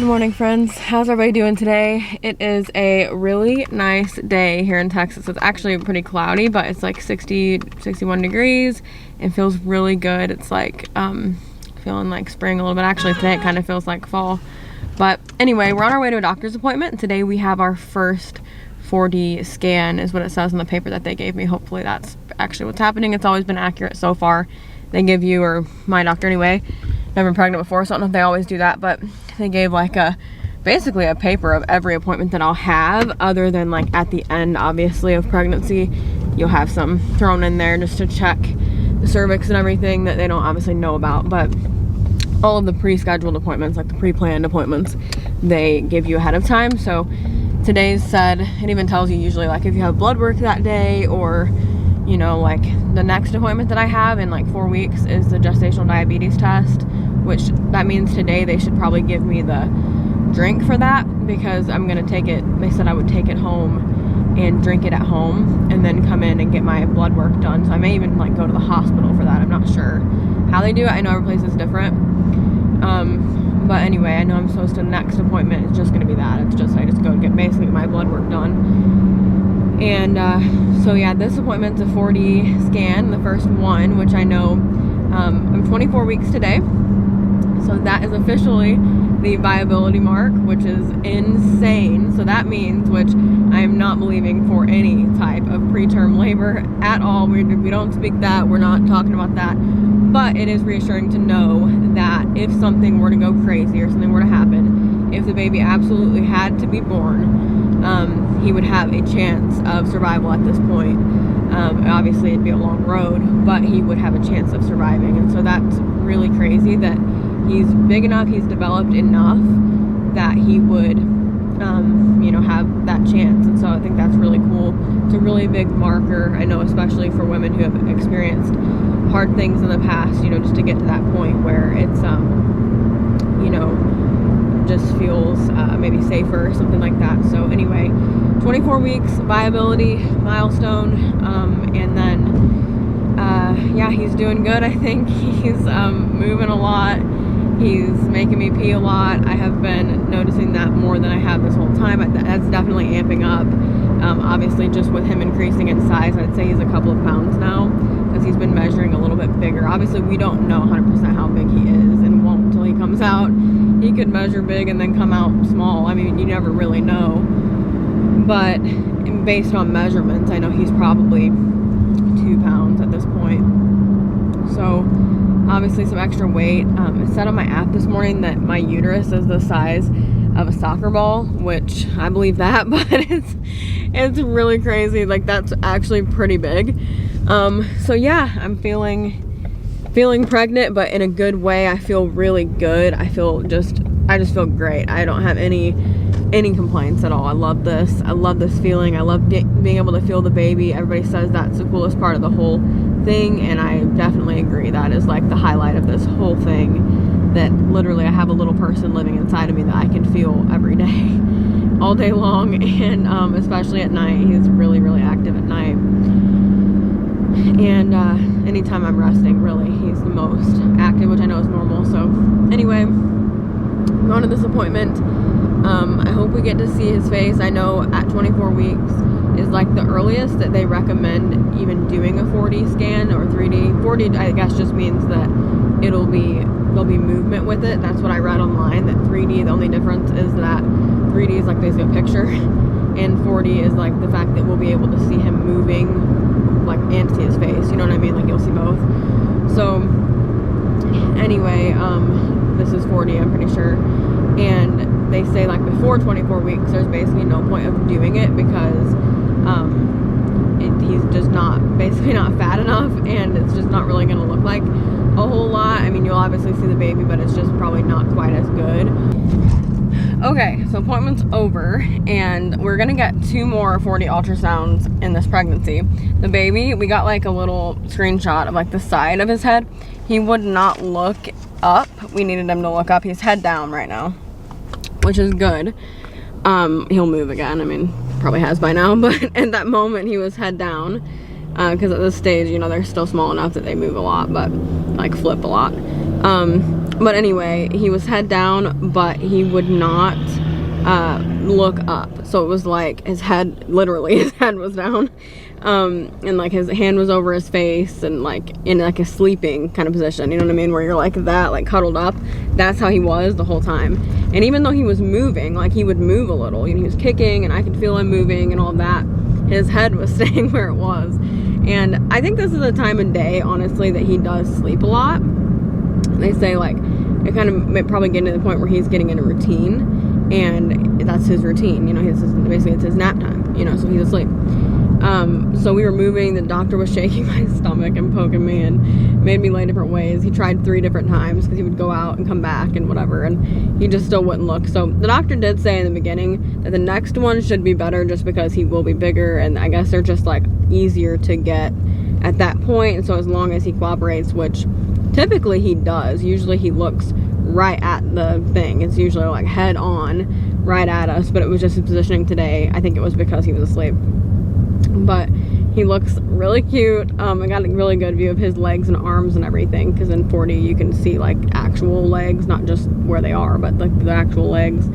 morning, friends. How's everybody doing today? It is a really nice day here in Texas. It's actually pretty cloudy, but it's like 61 degrees and feels really good. It's like feeling like spring a little bit. Actually today it kind of feels like fall. But anyway, we're on our way to a doctor's appointment. Today we have our first 4D scan is what it says in the paper that they gave me. Hopefully that's actually what's happening. It's always been accurate so far. They give you, or my doctor anyway, never been pregnant before, so I don't know if they always do that, but they gave like basically a paper of every appointment that I'll have, other than like at the end, obviously, of pregnancy. You'll have some thrown in there just to check the cervix and everything that they don't obviously know about, but all of the pre-scheduled appointments, like the pre-planned appointments, they give you ahead of time. So today's said, it even tells you usually like if you have blood work that day, or you know, like the next appointment that I have in like 4 weeks is the gestational diabetes test, which that means today they should probably give me the drink for that, because I'm gonna take it, they said I would take it home and drink it at home and then come in and get my blood work done. So I may even like go to the hospital for that. I'm not sure how they do it. I know every place is different. But anyway, I know I'm supposed to, next appointment is just gonna be that. It's just, I just go get basically my blood work done. And so yeah, this appointment's a 4D scan, the first one, which I know I'm 24 weeks today. So that is officially the viability mark, which is insane. So that means, which I am not believing for any type of preterm labor at all. We don't speak that. We're not talking about that. But it is reassuring to know that if something were to go crazy or something were to happen, if the baby absolutely had to be born, he would have a chance of survival at this point. Obviously it'd be a long road, but he would have a chance of surviving. And so that's really crazy that he's big enough, he's developed enough that he would, you know, have that chance. And so I think that's really cool. It's a really big marker, I know, especially for women who have experienced hard things in the past, you know, just to get to that point where it's, you know, just feels maybe safer or something like that. So anyway, 24 weeks viability milestone, and then yeah, he's doing good. I think he's moving a lot. He's making me pee a lot. I have been noticing that more than I have this whole time. That's definitely amping up. Obviously just with him increasing in size, I'd say he's a couple of pounds now, because he's been measuring a little bit bigger. Obviously we don't know 100% how big he is, and won't until he comes out. He could measure big and then come out small. I mean, you never really know. But based on measurements, I know he's probably 2 pounds at this point. So obviously some extra weight. It said on my app this morning that my uterus is the size of a soccer ball, which I believe that, but it's really crazy. Like, that's actually pretty big. So yeah, I'm feeling pregnant, but in a good way. I feel really good. I just feel great. I don't have any complaints at all. I love this. I love this feeling. I love being able to feel the baby. Everybody says that's the coolest part of the whole thing, and I definitely agree. That is like the highlight of this whole thing, that literally I have a little person living inside of me that I can feel every day, all day long, and especially at night. He's really, really active at night. And anytime I'm resting, really, he's the most active, which I know is normal. So anyway, I'm going to this appointment. I hope we get to see his face. I know at 24 weeks is like the earliest that they recommend even doing a 4D scan or 3D. 4D, I guess, just means that there'll be movement with it. That's what I read online, that 3D, the only difference is that 3D is like basically a picture, and 4D is like the fact that we'll be able to see him moving, like, and see his face, you know what I mean? Like, you'll see both. So anyway, this is 4D, I'm pretty sure. And they say like before 24 weeks there's basically no point of doing it, because he's just basically not fat enough, and it's just not really going to look like a whole lot. I mean, you'll obviously see the baby, but it's just probably not quite as good. Okay, so appointment's over, and we're gonna get 2 more 4D ultrasounds in this pregnancy. The baby, we got like a little screenshot of like the side of his head. He would not look up. We needed him to look up. He's head down right now, which is good. He'll move again. I mean, probably has by now, but at that moment he was head down, because at this stage, you know, they're still small enough that they move a lot, but like flip a lot. But anyway, he was head down, but he would not look up. So it was like his head, literally his head was down, and like his hand was over his face, and like in like a sleeping kind of position, you know what I mean, where you're like that, like cuddled up. That's how he was the whole time. And even though he was moving, like he would move a little, you know, he was kicking and I could feel him moving and all that, his head was staying where it was. And I think this is a time of day, honestly, that he does sleep a lot. They say like it kind of probably getting to the point where he's getting in a routine, and that's his routine, you know, basically it's his nap time, you know, so he's asleep. So we were moving, the doctor was shaking my stomach and poking me and made me lay different ways. He tried 3 different times because he would go out and come back and whatever, and he just still wouldn't look. So the doctor did say in the beginning that the next one should be better just because he will be bigger, and I guess they're just like easier to get at that point. And so as long as he cooperates, which typically he does, usually he looks right at the thing. It's usually like head on right at us, but it was just his positioning today. I think it was because he was asleep. But he looks really cute. I got a really good view of his legs and arms and everything, because in 4D you can see like actual legs, not just where they are, but like the actual legs,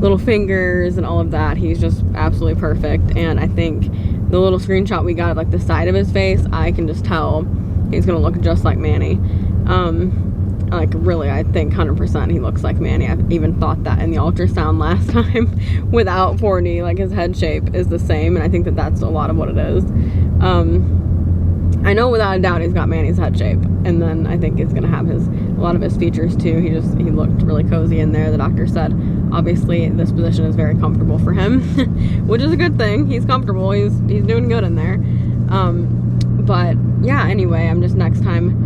little fingers and all of that. He's just absolutely perfect. And I think the little screenshot we got of like the side of his face, I can just tell he's gonna look just like Manny. Like really, I think 100% he looks like Manny. I've even thought that in the ultrasound last time without 4D, like his head shape is the same, and I think that that's a lot of what it is. I know without a doubt he's got Manny's head shape, and then I think he's gonna have a lot of his features too. He looked really cozy in there. The doctor said obviously this position is very comfortable for him, which is a good thing. He's comfortable, he's doing good in there. But yeah, anyway, I'm just next time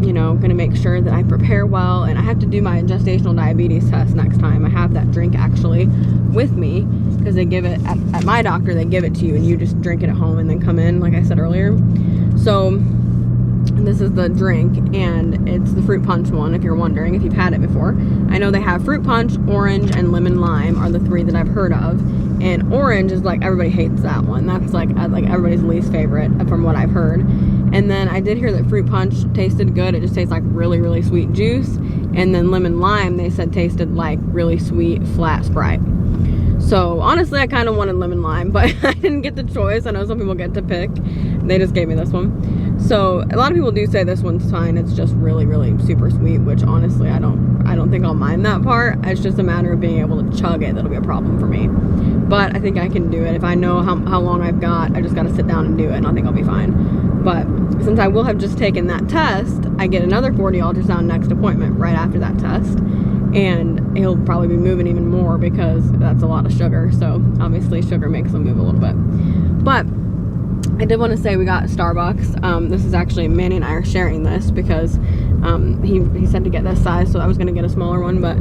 you know, gonna make sure that I prepare well, and I have to do my gestational diabetes test next time. I have that drink actually with me, because they give it at my doctor, they give it to you and you just drink it at home and then come in, like I said earlier. So this is the drink, and it's the fruit punch one, if you're wondering, if you've had it before. I know they have fruit punch, orange, and lemon lime are the 3 that I've heard of. And orange is like, everybody hates that one. That's like everybody's least favorite from what I've heard. And then I did hear that fruit punch tasted good. It just tastes like really, really sweet juice. And then lemon lime, they said tasted like really sweet, flat Sprite. So honestly, I kind of wanted lemon lime, but I didn't get the choice. I know some people get to pick. They just gave me this one. So a lot of people do say this one's fine. It's just really, really super sweet, which honestly, I don't think I'll mind that part. It's just a matter of being able to chug it that'll be a problem for me. But I think I can do it. If I know how long I've got, I just got to sit down and do it, and I think I'll be fine. But since I will have just taken that test, I get another 4D ultrasound next appointment right after that test. And he'll probably be moving even more because that's a lot of sugar. So obviously sugar makes him move a little bit. But I did want to say we got Starbucks. This is actually, Manny and I are sharing this because he said to get this size, so I was going to get a smaller one. But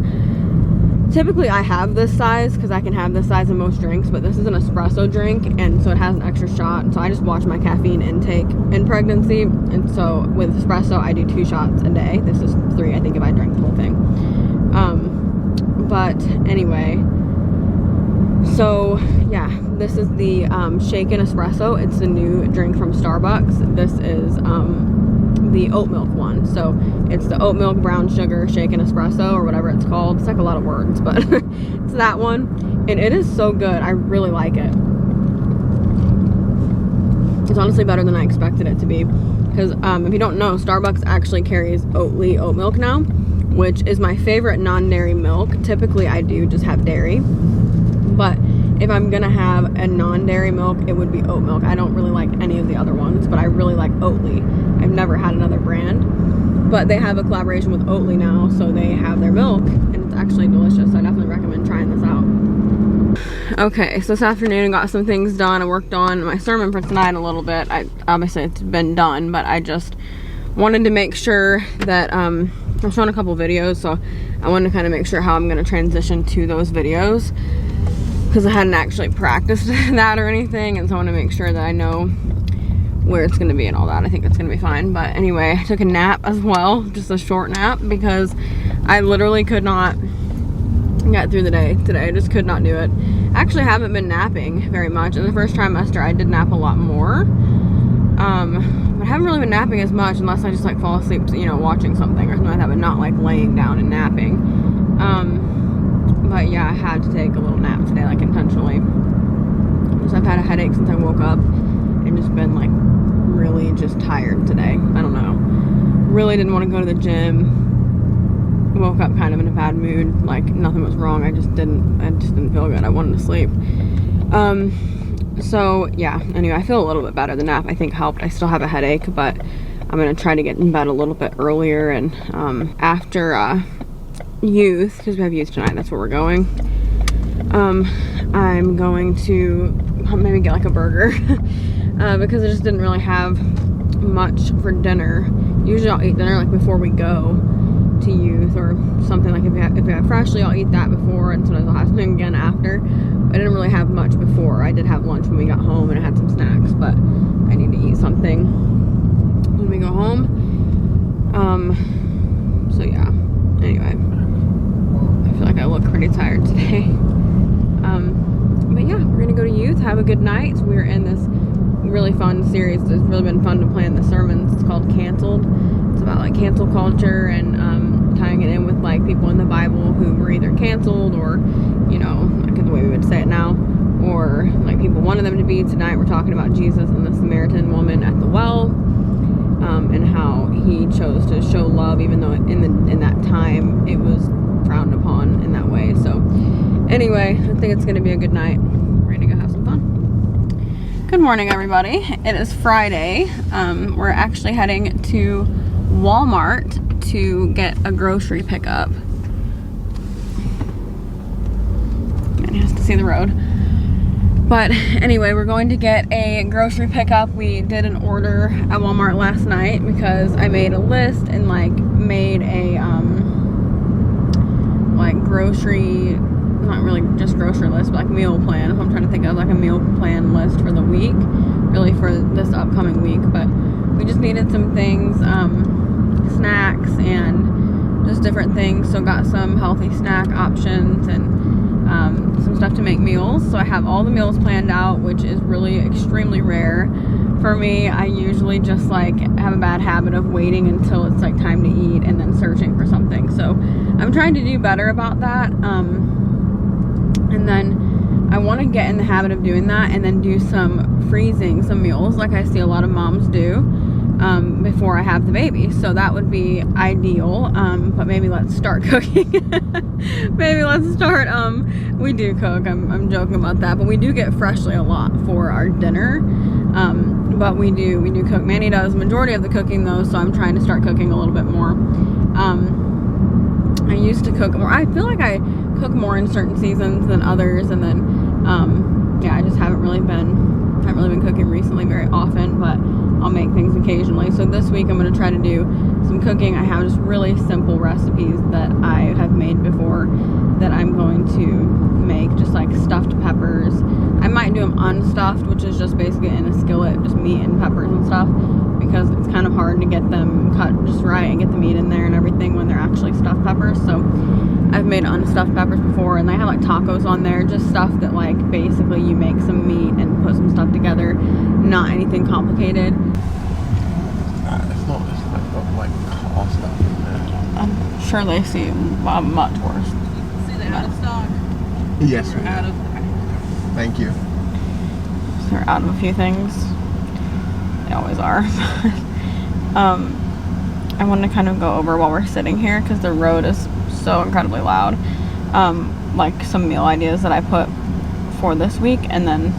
typically I have this size because I can have this size in most drinks, but this is an espresso drink, and so it has an extra shot. And so I just watch my caffeine intake in pregnancy, and so with espresso I do 2 shots a day. This is 3, I think, if I drank the whole thing. But anyway, so yeah, this is the shaken espresso. It's a new drink from Starbucks. This is the oat milk one. So it's the oat milk brown sugar shaken espresso, or whatever it's called. It's like a lot of words, but it's that one, and it is so good. I really like it. It's honestly better than I expected it to be, because if you don't know, Starbucks actually carries Oatly oat milk now, which is my favorite non-dairy milk. Typically I do just have dairy, but if I'm gonna have a non-dairy milk, it would be oat milk. I don't really like any of the other ones, but I really like Oatly. I've never had another brand, but they have a collaboration with Oatly now, so they have their milk, and it's actually delicious. So I definitely recommend trying this out. Okay, so this afternoon I got some things done. I worked on my sermon for tonight a little bit. Obviously it's been done, but I just wanted to make sure that I'm showing a couple videos, so I wanted to kind of make sure how I'm going to transition to those videos, because I hadn't actually practiced that or anything, and so I want to make sure that I know where it's going to be and all that. I think it's going to be fine. But anyway, I took a nap as well, just a short nap, because I literally could not get through the day today. I just could not do it. Actually, I haven't been napping very much. In the first trimester I did nap a lot more, But I haven't really been napping as much unless I just like fall asleep, you know, watching something or something like that, but not like laying down and napping. But yeah, I had to take a little nap today, like intentionally. Because I've had a headache since I woke up and just been like really just tired today. I don't know. Really didn't want to go to the gym. Woke up kind of in a bad mood. Like nothing was wrong. I just didn't feel good. I wanted to sleep. So yeah, anyway, I feel a little bit better. The nap I think helped. I still have a headache, but I'm gonna try to get in bed a little bit earlier, and after youth, because we have youth tonight, that's where we're going. I'm going to maybe get like a burger because I just didn't really have much for dinner. Usually I'll eat dinner like before we go to youth or something. Like if we have freshly, I'll eat that before, and sometimes I'll have something again after. I didn't really have much before. I did have lunch when we got home and I had some snacks, but I need to eat something when we go home. So yeah, anyway, I feel like I look pretty tired today. But yeah, we're gonna go to youth, have a good night. We're in this really fun series. It's really been fun to plan the sermons. It's called Canceled. It's about like cancel culture and tying it in with like people in the Bible who were either canceled or, you know, like the way we would say it now, or like people wanted them to be. Tonight we're talking about Jesus and the Samaritan woman at the well, and how he chose to show love even though in that time it was frowned upon in that way. So anyway, I think it's gonna be a good night. We're gonna go have some fun. Good morning, everybody. It is Friday. We're actually heading to Walmart to get a grocery pickup. Man, he has to see the road. But anyway, we're going to get a grocery pickup. We did an order at Walmart last night because I made a list and like made a like grocery, not really just grocery list, but like meal plan. If I'm trying to think of like a meal plan list for the week, really for this upcoming week. But we just needed some things, snacks and just different things. So got some healthy snack options and some stuff to make meals. So I have all the meals planned out, which is really extremely rare for me. I usually just like have a bad habit of waiting until it's like time to eat and then searching for something. So I'm trying to do better about that. And then I want to get in the habit of doing that and then do some freezing some meals like I see a lot of moms do before I have the baby. So that would be ideal. But maybe let's start cooking. Maybe let's start, we do cook. I'm joking about that, but we do get Freshly a lot for our dinner. But we do cook. Manny does the majority of the cooking though, so I'm trying to start cooking a little bit more. I used to cook more. I feel like I cook more in certain seasons than others, and then yeah, I just haven't really been cooking recently very often, but I'll make things occasionally. So this week I'm going to try to do some cooking. I have just really simple recipes that I have made before that I'm going to make, just like stuffed peppers. I might do them unstuffed, which is just basically in a skillet, just meat and peppers and stuff, because it's kind of hard to get them cut just right and get the meat in there and everything when they're actually stuffed peppers. So I've made unstuffed peppers before, and they have like tacos on there, just stuff that like basically you make some meat and put some stuff together, not anything complicated. It's not like car stuff in there. I'm sure they see much worse. See, they're out of stock. Yes, We're out of. thank you. So they're out of a few things. They always are. I wanted to kind of go over while we're sitting here because the road is so incredibly loud. Like some meal ideas that I put for this week, and then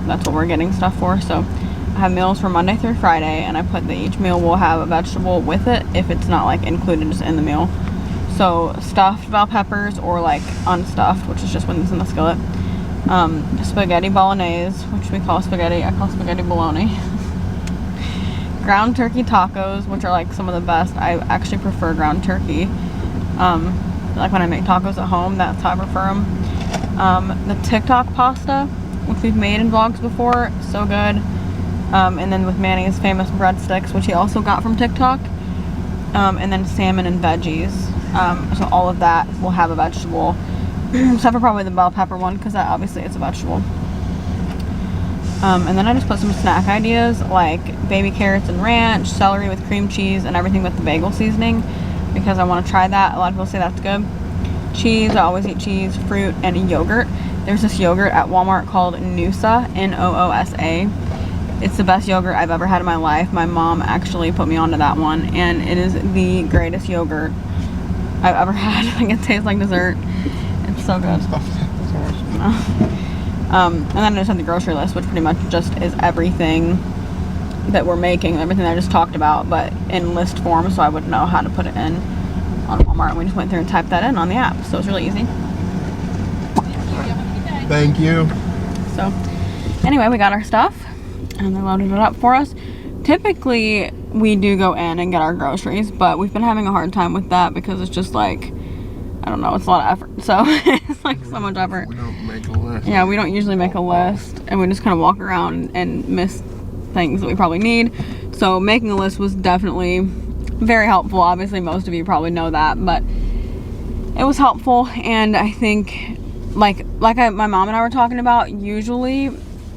that's what we're getting stuff for. So I have meals for Monday through Friday, and I put that each meal will have a vegetable with it if it's not like included just in the meal. So stuffed bell peppers, or like unstuffed, which is just when it's in the skillet. Spaghetti bolognese, which we call spaghetti, I call spaghetti bologna. Ground turkey tacos, which are like some of the best. I actually prefer ground turkey. Like when I make tacos at home, that's how I prefer them. The TikTok pasta, which we've made in vlogs before, so good. And then with Manny's famous breadsticks, which he also got from TikTok. And then salmon and veggies. So all of that will have a vegetable, except for probably the bell pepper one, because that obviously it's a vegetable. And then I just put some snack ideas like baby carrots and ranch, celery with cream cheese, and everything with the bagel seasoning because I want to try that. A lot of people say that's good. Cheese, I always eat cheese, fruit, and yogurt. There's this yogurt at Walmart called Noosa, Noosa. It's the best yogurt I've ever had in my life. My mom actually put me onto that one, and it is the greatest yogurt I've ever had. Like, it tastes like dessert. It's so good. And then I just have the grocery list, which pretty much just is everything that we're making, everything I just talked about, but in list form, so I would know how to put it in on Walmart. And we just went through and typed that in on the app, so it's really easy. Thank you. So anyway, we got our stuff and they loaded it up for us. Typically we do go in and get our groceries, but we've been having a hard time with that because it's just like, I don't know, it's a lot of effort. So it's like so much effort. We don't make a list. Yeah, we don't usually make a list, and we just kind of walk around and miss things that we probably need. So making a list was definitely very helpful. Obviously most of you probably know that, but it was helpful. And I think my mom and I were talking about, usually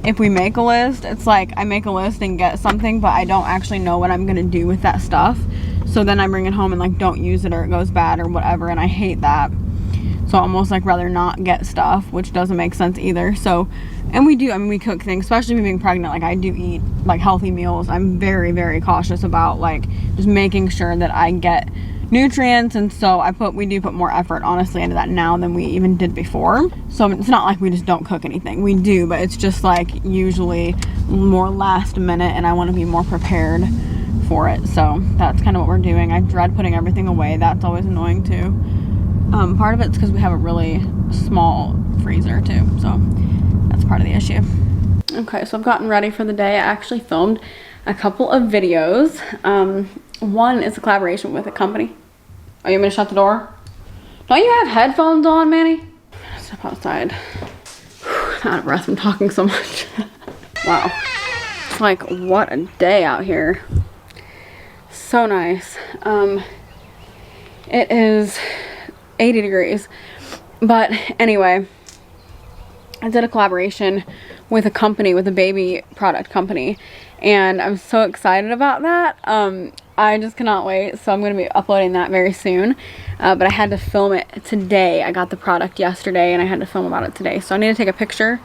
if we make a list, it's like I make a list and get something, but I don't actually know what I'm gonna do with that stuff. So then I bring it home and like don't use it, or it goes bad or whatever, and I hate that. So I almost like rather not get stuff, which doesn't make sense either. So, and we do, I mean, we cook things, especially me being pregnant. Like, I do eat like healthy meals. I'm very, very cautious about like just making sure that I get nutrients, and so we do put more effort honestly into that now than we even did before. So it's not like we just don't cook anything, we do, but it's just like usually more last minute, and I want to be more prepared for it. So that's kind of what we're doing. I dread putting everything away. That's always annoying too. Part of it's because we have a really small freezer too, so that's part of the issue. Okay, so I've gotten ready for the day. I actually filmed a couple of videos. One is a collaboration with a company. Oh, you want me to shut the door? Don't you have headphones on, Manny? Step outside. I'm out of breath from talking so much. Wow. It's like, what a day out here. So nice. It is 80 degrees. But anyway, I did a collaboration with a company, with a baby product company, and I'm so excited about that. I just cannot wait. So I'm going to be uploading that very soon. But I had to film it today. I got the product yesterday and I had to film about it today. So I need to take a picture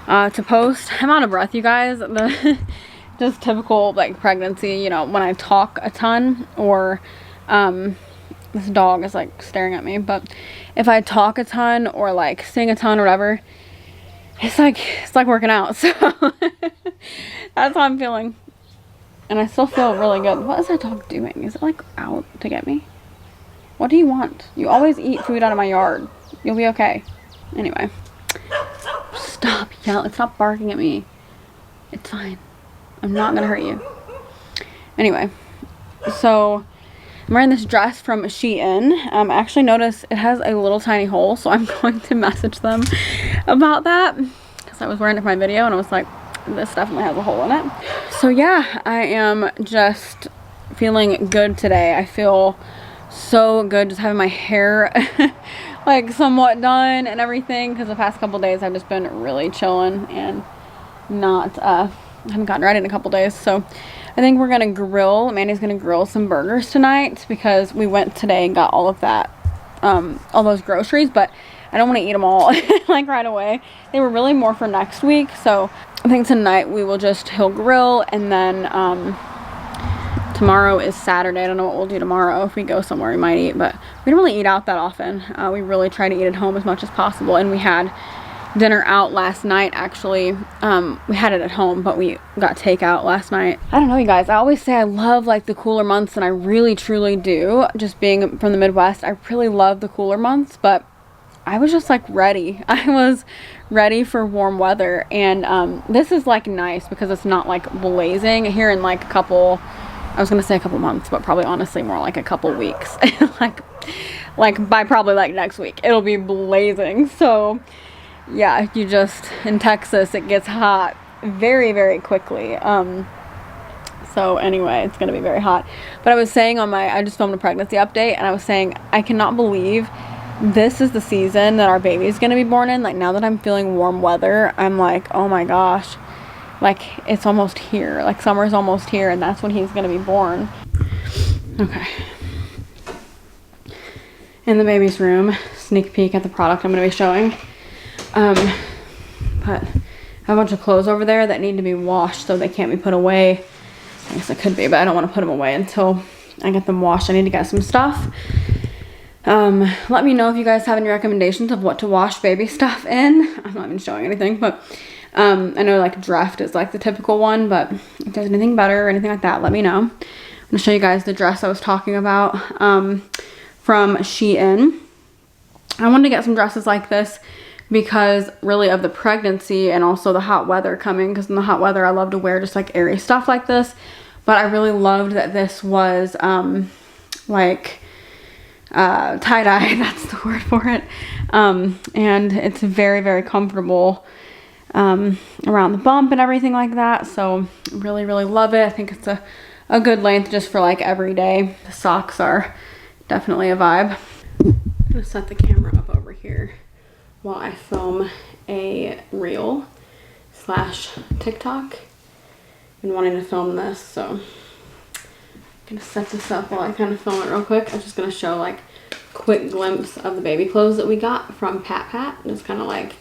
to post. I'm out of breath, you guys. Just typical like pregnancy, you know, when I talk a ton, or this dog is like staring at me, but if I talk a ton or like sing a ton or whatever, it's like working out. So that's how I'm feeling. And I still feel really good. What is that dog doing? Is it like out to get me? What do you want? You always eat food out of my yard. You'll be okay. Anyway. Stop yelling. Stop barking at me. It's fine. I'm not gonna hurt you. Anyway. So I'm wearing this dress from Shein. I actually noticed it has a little tiny hole, so I'm going to message them about that. Because I was wearing it for my video and I was like, this definitely has a hole in it. So yeah, I am just feeling good today. I feel so good just having my hair like somewhat done and everything, because the past couple days I've just been really chilling and not I haven't gotten ready in a couple days. So I think we're gonna grill. Mandy's gonna grill some burgers tonight because we went today and got all of that, all those groceries, but I don't want to eat them all like right away. They were really more for next week. So I think tonight he'll grill, and then tomorrow is Saturday. I don't know what we'll do tomorrow. If we go somewhere, we might eat, but we don't really eat out that often. We really try to eat at home as much as possible, and we had dinner out last night. Actually, we had it at home, but we got takeout last night. I don't know, you guys, I always say I love like the cooler months, and I really truly do. Just being from the Midwest, I really love the cooler months, but I was just like ready. I was ready for warm weather, and this is like nice because it's not like blazing here in like a couple, I was gonna say a couple months, but probably honestly more like a couple weeks. like by probably like next week it'll be blazing. So yeah, in Texas it gets hot very, very quickly. So anyway, it's gonna be very hot. But I was saying I just filmed a pregnancy update, and I was saying I cannot believe this is the season that our baby is going to be born in. Like, now that I'm feeling warm weather, I'm like, oh my gosh, like it's almost here, like summer's almost here, and that's when he's gonna be born. Okay. In the baby's room, sneak peek at the product I'm gonna be showing. But I have a bunch of clothes over there that need to be washed, so they can't be put away. I guess it could be, but I don't want to put them away until I get them washed. I need to get some stuff. Let me know if you guys have any recommendations of what to wash baby stuff in. I'm not even showing anything, but I know like Dreft is like the typical one, but if there's anything better or anything like that, let me know. I'm gonna show you guys the dress I was talking about from Shein. I wanted to get some dresses like this because really of the pregnancy and also the hot weather coming, because in the hot weather I love to wear just like airy stuff like this, but I really loved that this was like tie-dye, that's the word for it, and it's very, very comfortable around the bump and everything like that, so really, really love it. I think it's a good length just for like every day. The socks are definitely a vibe. I'm gonna set the camera up over here while I film a reel / TikTok. Been wanting to film this, so I'm gonna set this up while I kind of film it real quick. I'm just gonna show like quick glimpse of the baby clothes that we got from Pat. Just kind of like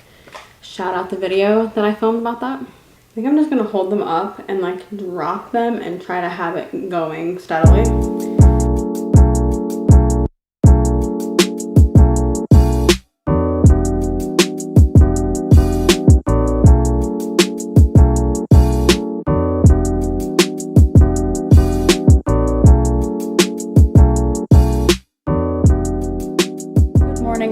shout out the video that I filmed about that. I think I'm just gonna hold them up and like drop them and try to have it going steadily.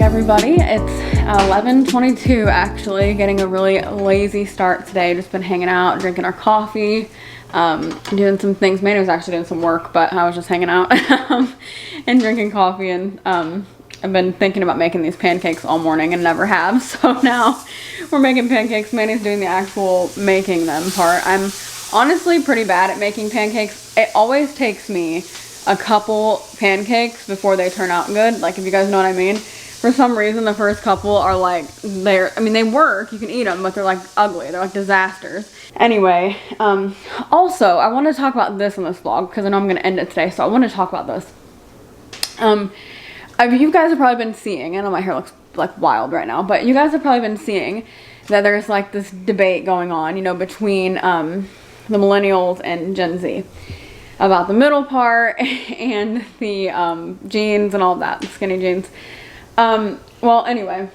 Everybody, it's 11:22 actually, getting a really lazy start today. Just been hanging out, drinking our coffee, doing some things. Manny was actually doing some work, but I was just hanging out and drinking coffee, and I've been thinking about making these pancakes all morning and never have, so now we're making pancakes. Manny's doing the actual making them part. I'm honestly pretty bad at making pancakes. It always takes me a couple pancakes before they turn out good, like if you guys know what I mean. For some reason, the first couple are like, I mean, they work, you can eat them, but they're like ugly. They're like disasters. Anyway, also, I want to talk about this on this vlog because I know I'm going to end it today, so I want to talk about this. You guys have probably been seeing, I know my hair looks like wild right now, but you guys have probably been seeing that there's like this debate going on, you know, between the millennials and Gen Z about the middle part and the jeans and all that, the skinny jeans. Well, anyway.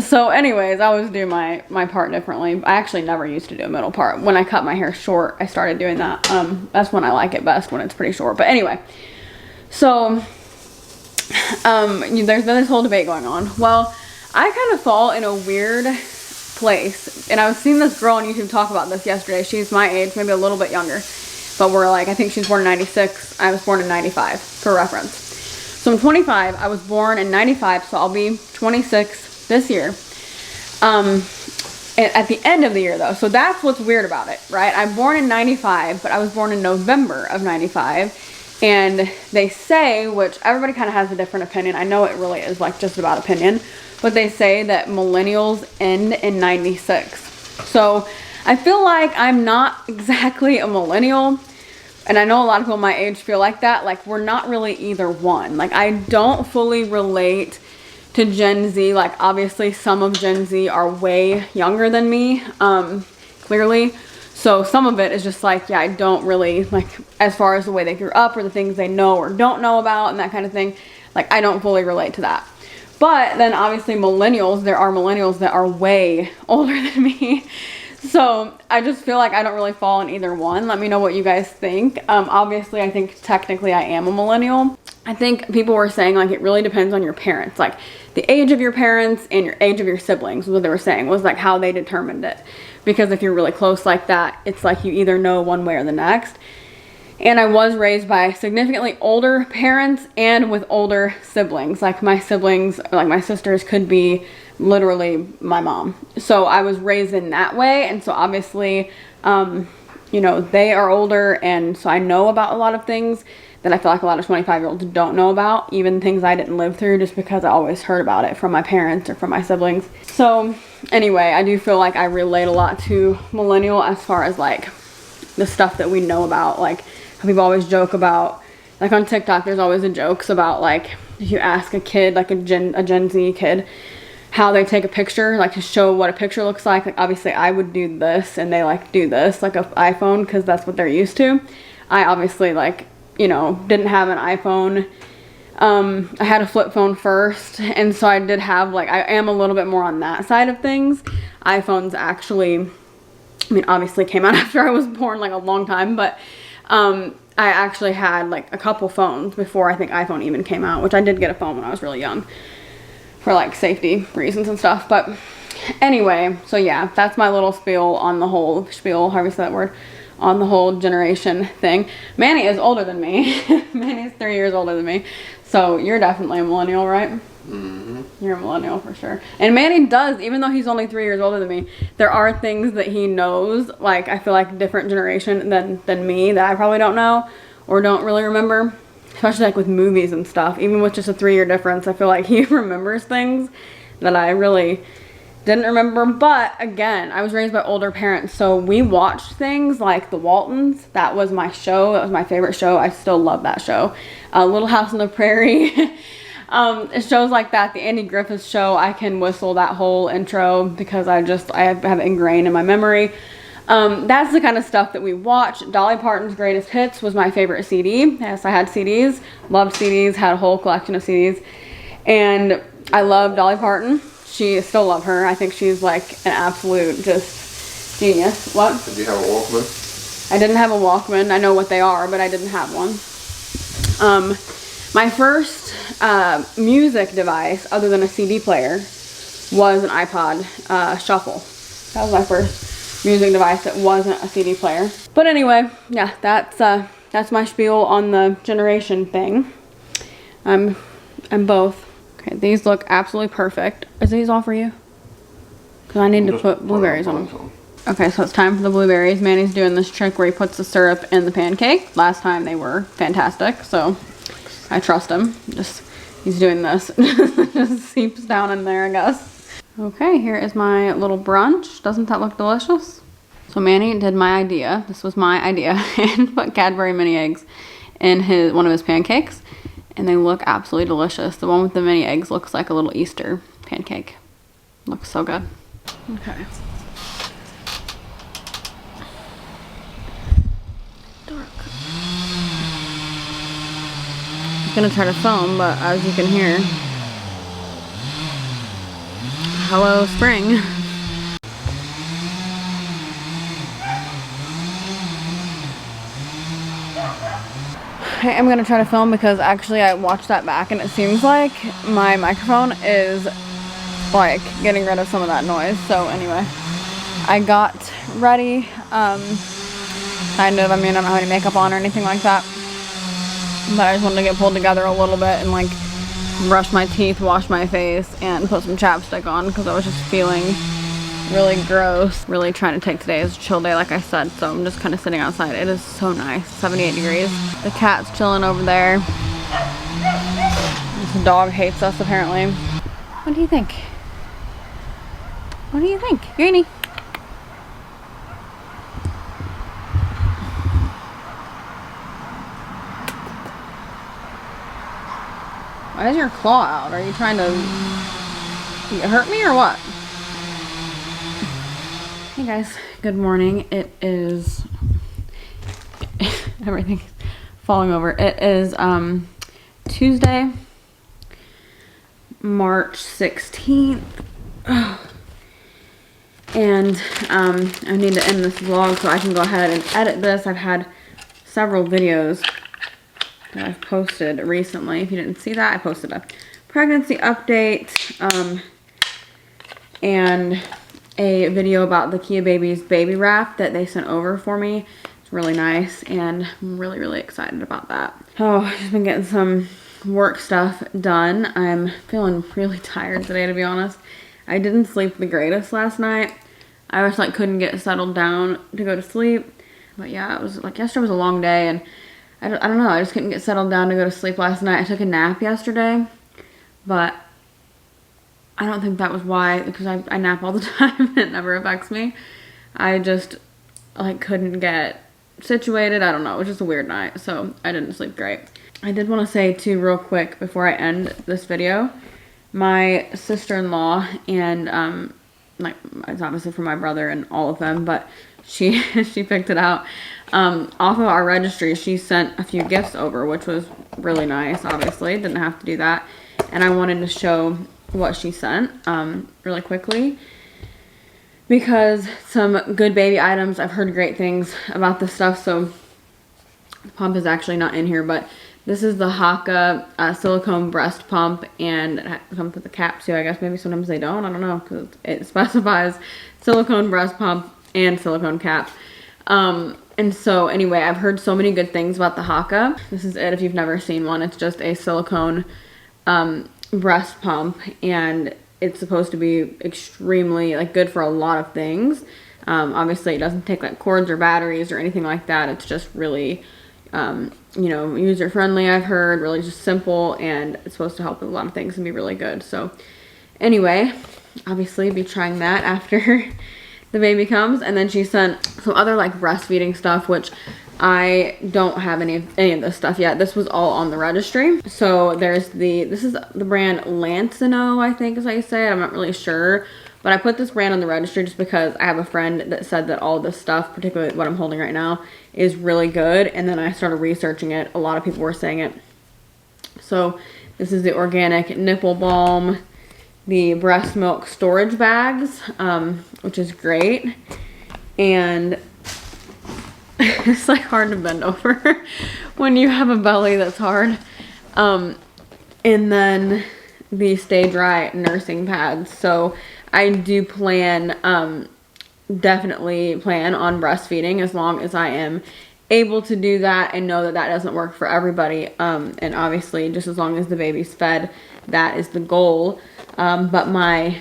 So anyways, I always do my part differently. I actually never used to do a middle part. When I cut my hair short, I started doing that. That's when I like it best, when it's pretty short. But anyway, so there's been this whole debate going on. Well, I kind of fall in a weird place, and I was seeing this girl on YouTube talk about this yesterday. She's my age, maybe a little bit younger. But we're like, I think she's born in 96. I was born in 95, for reference. So I'm 25. I was born in 95, so I'll be 26 this year. At the end of the year, though. So that's what's weird about it, right? I'm born in 95, but I was born in November of 95. And they say, which everybody kind of has a different opinion. I know it really is like just about opinion. But they say that millennials end in 96. So I feel like I'm not exactly a millennial, and I know a lot of people my age feel like that. Like, we're not really either one. Like, I don't fully relate to Gen Z. Like, obviously some of Gen Z are way younger than me, clearly. So some of it is just like, yeah, I don't really, like, as far as the way they grew up or the things they know or don't know about and that kind of thing, like, I don't fully relate to that. But then obviously millennials, there are millennials that are way older than me. So I just feel like I don't really fall in either one. Let me know what you guys think. Obviously, I think technically I am a millennial. I think people were saying like it really depends on your parents. Like the age of your parents and your age of your siblings was what they were saying, was like how they determined it. Because if you're really close like that, it's like you either know one way or the next. And I was raised by significantly older parents and with older siblings. Like my siblings, like my sisters could be literally my mom. So I was raised in that way. And so obviously, you know, they are older. And so I know about a lot of things that I feel like a lot of 25-year-olds don't know about, even things I didn't live through, just because I always heard about it from my parents or from my siblings. So anyway, I do feel like I relate a lot to Millennial as far as like the stuff that we know about, like how people always joke about, like on TikTok there's always the jokes about like if you ask a kid, like a Gen Z kid, how they take a picture, like to show what a picture looks like obviously I would do this and they like do this, like an iPhone, because that's what they're used to. I obviously, like, you know, didn't have an iPhone. I had a flip phone first, and so I did have, like, I am a little bit more on that side of things. iPhones actually, I mean, obviously came out after I was born, like a long time, but I actually had like a couple phones before I think iPhone even came out, which I did get a phone when I was really young for like safety reasons and stuff. But anyway, so yeah, that's my little spiel on the whole however you say that word, on the whole generation thing. Manny is older than me. Manny's 3 years older than me. So you're definitely a millennial, right? Mm-hmm. You're a millennial for sure. And Manny does, even though he's only 3 years older than me, there are things that he knows, like I feel like different generation than me that I probably don't know or don't really remember. Especially like with movies and stuff. Even with just a 3-year difference, I feel like he remembers things that I really didn't remember. But again, I was raised by older parents, so we watched things like The Waltons. That was my show. That was my favorite show. I still love that show. Little House on the Prairie. Shows like that. The Andy Griffith Show. I can whistle that whole intro because I have it ingrained in my memory. That's the kind of stuff that we watch. Dolly Parton's Greatest Hits was my favorite CD. Yes, I had CDs. Loved CDs. Had a whole collection of CDs. And I love Dolly Parton. Still love her. I think she's like an absolute just genius. What? Did you have a Walkman? I didn't have a Walkman. I know what they are, but I didn't have one. My first music device other than a CD player was an iPod Shuffle. That was my first music device that wasn't a CD player. But anyway, yeah, that's my spiel on the generation thing. I'm both. Okay, these look absolutely perfect. Is these all for you? Because I need to put blueberries on them. Okay, so it's time for the blueberries. Manny's doing this trick where he puts the syrup in the pancake. Last time they were fantastic, so I trust him. He's doing this. Just seeps down in there, I guess. Okay, here is my little brunch. Doesn't that look delicious? So Manny did my idea. This was my idea. And put Cadbury mini eggs in one of his pancakes. And they look absolutely delicious. The one with the mini eggs looks like a little Easter pancake. Looks so good. Okay. Dark. I'm gonna try to film, but as you can hear, hello spring. I'm gonna try to film because actually I watched that back and it seems like my microphone is like getting rid of some of that noise. So anyway, I got ready, kind of. I mean, I don't have any makeup on or anything like that, but I just wanted to get pulled together a little bit and like brush my teeth, wash my face, and put some chapstick on because I was just feeling really gross. Really trying to take today as a chill day, like I said, so I'm just kind of sitting outside. It is so nice. 78 degrees. The cat's chilling over there. This dog hates us apparently. What do you think? What do you think? Greenie? Why is your claw out? Are you trying to hurt me or what? Hey guys, good morning. It is everything's falling over. It is Tuesday, March 16th. And I need to end this vlog so I can go ahead and edit this. I've had several videos that I've posted recently. If you didn't see that, I posted a pregnancy update and a video about the Kia Baby's baby wrap that they sent over for me. It's really nice and I'm really, really excited about that. Oh, I've just been getting some work stuff done. I'm feeling really tired today, to be honest. I didn't sleep the greatest last night. I just like couldn't get settled down to go to sleep. But yeah, it was like yesterday was a long day and I don't know. I just couldn't get settled down to go to sleep last night. I took a nap yesterday, but I don't think that was why, because I nap all the time. It never affects me. I just, like, couldn't get situated. I don't know. It was just a weird night, so I didn't sleep great. I did want to say, too, real quick before I end this video, my sister-in-law and, like, it's obviously for my brother and all of them, but she picked it out. Off of our registry, she sent a few gifts over, which was really nice, obviously. Didn't have to do that. And I wanted to show what she sent really quickly, because some good baby items. I've heard great things about this stuff. So the pump is actually not in here, but this is the Haka silicone breast pump, and it comes with a cap too. I guess maybe sometimes they don't. I don't know, because it specifies silicone breast pump and silicone cap. And so anyway, I've heard so many good things about the Haka. This is it if you've never seen one. It's just a silicone breast pump, and it's supposed to be extremely, like, good for a lot of things. Obviously it doesn't take, like, cords or batteries or anything like that. It's just really, you know, user friendly, I've heard, really just simple, and it's supposed to help with a lot of things and be really good. So anyway, obviously be trying that after the baby comes. And then she sent some other, like, breastfeeding stuff, which I don't have any of this stuff yet. This was all on the registry. So there's this is the brand Lancino, I think is how you say it. I'm not really sure. But I put this brand on the registry just because I have a friend that said that all this stuff, particularly what I'm holding right now, is really good. And then I started researching it. A lot of people were saying it. So this is the organic nipple balm, the breast milk storage bags, which is great. And it's, like, hard to bend over when you have a belly that's hard. And then the Stay Dry nursing pads. So I do definitely plan on breastfeeding as long as I am able to do that. I know that that doesn't work for everybody. And obviously just as long as the baby's fed, that is the goal. But my,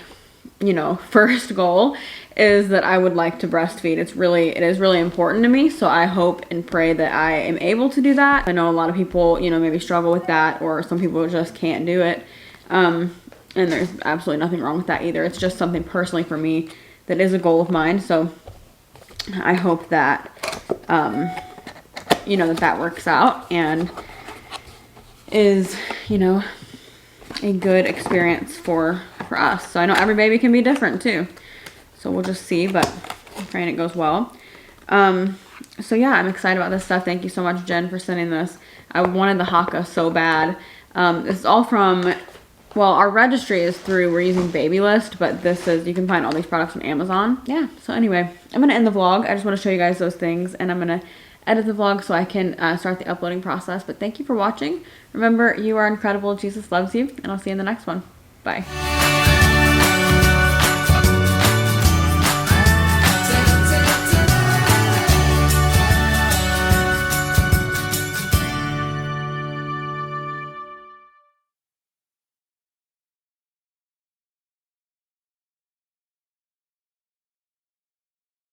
you know, first goal is that I would like to breastfeed. It is really important to me. So I hope and pray that I am able to do that. I know a lot of people, you know, maybe struggle with that, or some people just can't do it. And there's absolutely nothing wrong with that either. It's just something personally for me that is a goal of mine. So I hope that, you know, that works out and is, you know, a good experience for us. So I know every baby can be different too. So we'll just see, but I'm praying it goes well. So yeah, I'm excited about this stuff. Thank you so much, Jen, for sending this. I wanted the Haka so bad. This is all from, well, our registry is through, we're using Babylist, but this is, you can find all these products on Amazon. Yeah, so anyway, I'm going to end the vlog. I just want to show you guys those things, and I'm going to edit the vlog so I can start the uploading process. But thank you for watching. Remember, you are incredible. Jesus loves you, and I'll see you in the next one. Bye.